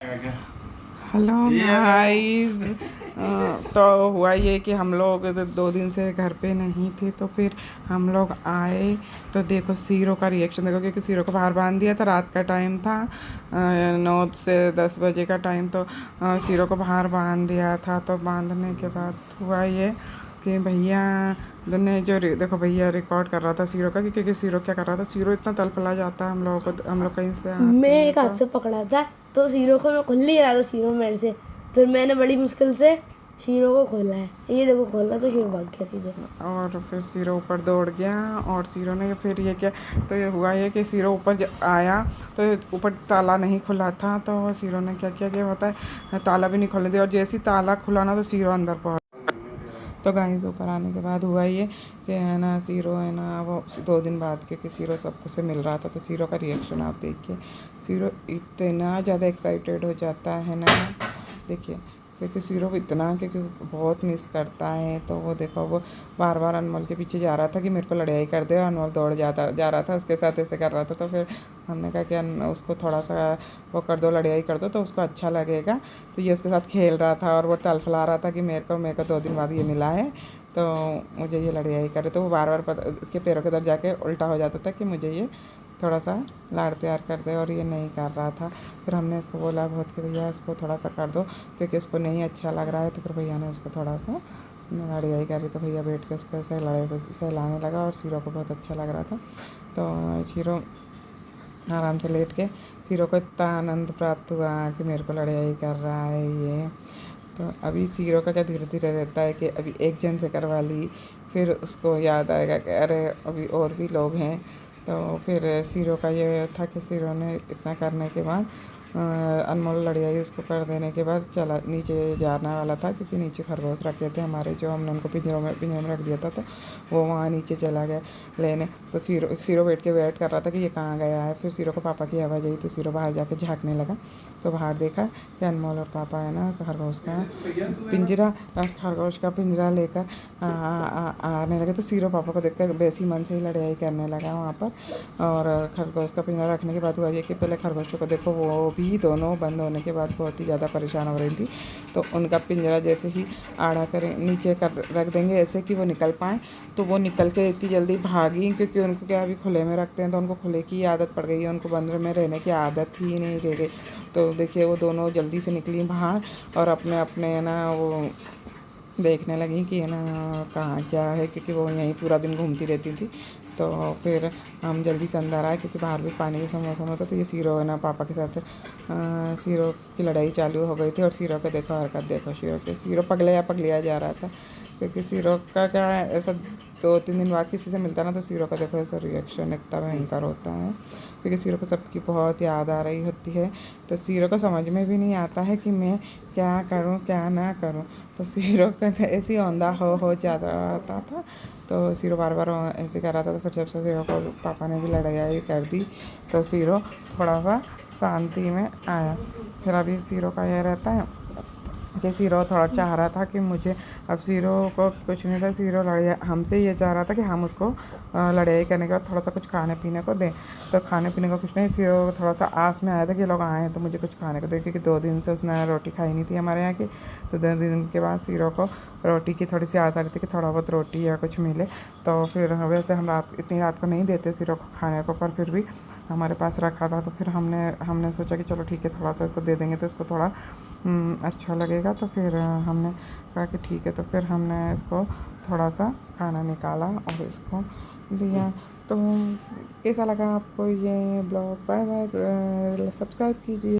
Hello guys. तो हुआ ये कि हम लोग 2 दिन से घर पे नहीं थे, तो फिर हम लोग आए तो देखो सीरो का रिएक्शन देखो, क्योंकि सीरो को बाहर बांध दिया था। रात का टाइम था, 9 से 10 बजे का टाइम। तो सीरो को बाहर बांध दिया था। तो बांधने के बाद हुआ ये कि भैया ने जो देखो भैया रिकॉर्ड कर रहा था सीरो का, क्योंकि सीरो क्या कर रहा था, सीरो इतना तलफला जाता है हम लोगों को, हम लोग कहीं से मैं आते हैं एक हाथ से पकड़ा था तो शीरो को मैं खुल नहीं रहा था, शीरो मेरे से। फिर मैंने बड़ी मुश्किल से शीरो को खोला है, ये देखो खोला तो शीरो भाग गया सीधे। और फिर सीरो ऊपर दौड़ गया और सीरो ने फिर ये क्या, तो ये हुआ ये कि सीरो ऊपर आया तो ऊपर ताला नहीं खुला था। तो सीरो ने क्या किया कि होता है ताला भी नहीं खोलने दिया, और जैसे ही ताला खुला ना तो सीरो अंदर पहुंच। तो गाइस ऊपर आने के बाद हुआ ये कि है ना, सीरो है ना वो 2 दिन बाद, क्योंकि सीरो सबको से मिल रहा था, तो सीरो का रिएक्शन आप देखिए। सीरो इतना ज़्यादा एक्साइटेड हो जाता है ना, देखिए, क्योंकि सीरो इतना, क्योंकि बहुत मिस करता है। तो वो देखो वो बार बार अनमोल के पीछे जा रहा था कि मेरे को लड़ाई कर दे, और अनमोल दौड़ जा रहा था उसके साथ, ऐसे कर रहा था। तो फिर हमने कहा कि उसको थोड़ा सा वो कर दो, लड़ाई कर दो तो उसको अच्छा लगेगा। तो ये उसके साथ खेल रहा था और वो तलफला रहा था कि मेरे को 2 दिन बाद ये मिला है, तो मुझे ये लड़ाई करे। तो वो बार बार उसके पैरों के अंदर जाके उल्टा हो जाता था कि मुझे ये थोड़ा सा लाड़ प्यार कर दे, और ये नहीं कर रहा था। फिर हमने इसको बोला बहुत कि भैया इसको थोड़ा सा कर दो, क्योंकि इसको नहीं अच्छा लग रहा है। तो फिर भैया ने उसको थोड़ा सा लड़ाई करी, तो भैया बैठ के उसको ऐसे सहलाने लगा, और शीरो को बहुत अच्छा लग रहा था। तो शीरो आराम से लेट के, शीरो को इतना आनंद प्राप्त हुआ कि मेरे को लड़ाई कर रहा है ये। तो अभी सीरो का क्या धीरे धीरे रहता है कि अभी एक जन से करवा ली, फिर उसको याद आएगा कि अरे अभी और भी लोग हैं। तो फिर सीरो का ये था कि सीरो ने इतना करने के बाद अनमोल लड़ियाई उसको कर देने के बाद चला नीचे जाने वाला था, क्योंकि नीचे खरगोश रखे थे हमारे, जो हमने उनको पिंजरे में रख दिया था। तो वो वहाँ नीचे चला गया लेने। तो सीरो बैठ के वेट कर रहा था कि ये कहाँ गया है। फिर सीरो को पापा की आवाज़ आई, तो सीरो बाहर जाके झाँकने लगा। तो बाहर देखा कि अनमोल और पापा है ना खरगोश का पिंजरा लेकर आने लगे। तो सीरो पापा को देखकर बेसी मन से ही लड़ाई करने लगा वहाँ पर। और खरगोश का पिंजरा रखने के बाद हुआ ये कि पहले खरगोशों को देखो, वो भी दोनों बंद होने के बाद बहुत ही ज़्यादा परेशान हो रही थी। तो उनका पिंजरा जैसे ही आड़ा करें नीचे कर रख देंगे ऐसे कि वो निकल पाएँ, तो वो निकल के इतनी जल्दी भागी, क्योंकि उनको क्या अभी खुले में रखते हैं तो उनको खुले की आदत पड़ गई है, उनको बंद में रहने की आदत ही नहीं रह गई। तो देखिए वो दोनों जल्दी से निकली बाहर, और अपने अपने है ना वो देखने लगी कि है ना कहाँ क्या है, क्योंकि वो यहीं पूरा दिन घूमती रहती थी। तो फिर हम जल्दी से अंदर आए, क्योंकि बाहर भी पानी का मौसम होता। तो ये सीरो है ना पापा के साथ सीरो की लड़ाई चालू हो गई थी। और सीरो को देखो हरकत देखो, सीरो पगलिया जा रहा था, क्योंकि सीरो का क्या है, ऐसा 2-3 दिन बाद किसी से मिलता ना तो सीरो का देखो ऐसा रिएक्शन इतना भयंकर होता है, क्योंकि सीरो को सबकी बहुत याद आ रही होती है। तो सीरो को समझ में भी नहीं आता है कि मैं क्या करूं क्या ना करूं। तो सीरो का ऐसी औंधा हो जाता रहता था। तो सीरो बार बार ऐसे कर रहा था। तो फिर जब से सीरो को पापा ने भी लड़ाई कर दी, तो सीरो थोड़ा सा शांति में आया। फिर अभी सीरो का यह रहता है कि सीरो थोड़ा चाह रहा था कि मुझे, अब सीरो को कुछ नहीं था, सीरो लड़ाई हमसे ये चाह रहा था कि हम उसको लड़ाई करने के बाद थोड़ा सा कुछ खाने पीने को दें। तो खाने पीने को कुछ नहीं, सीरो थोड़ा सा आस में आया था कि लोग आए हैं तो मुझे कुछ खाने को दें, क्योंकि 2 दिन से उसने रोटी खाई नहीं थी हमारे यहाँ की। तो 2 दिन के बाद सीरो को रोटी की थोड़ी सी आस आ रही थी कि थोड़ा बहुत रोटी या कुछ मिले। तो फिर वैसे हम इतनी रात को नहीं देते सीरो को खाने को, पर फिर भी हमारे पास रखा था। तो फिर हमने सोचा कि चलो ठीक है, थोड़ा सा इसको दे देंगे तो इसको थोड़ा अच्छा लगेगा। तो फिर हमने कहा कि ठीक है। तो फिर हमने इसको थोड़ा सा खाना निकाला और इसको दिया। तो कैसा लगा आपको ये ब्लॉग? बाय बाय, सब्सक्राइब कीजिए।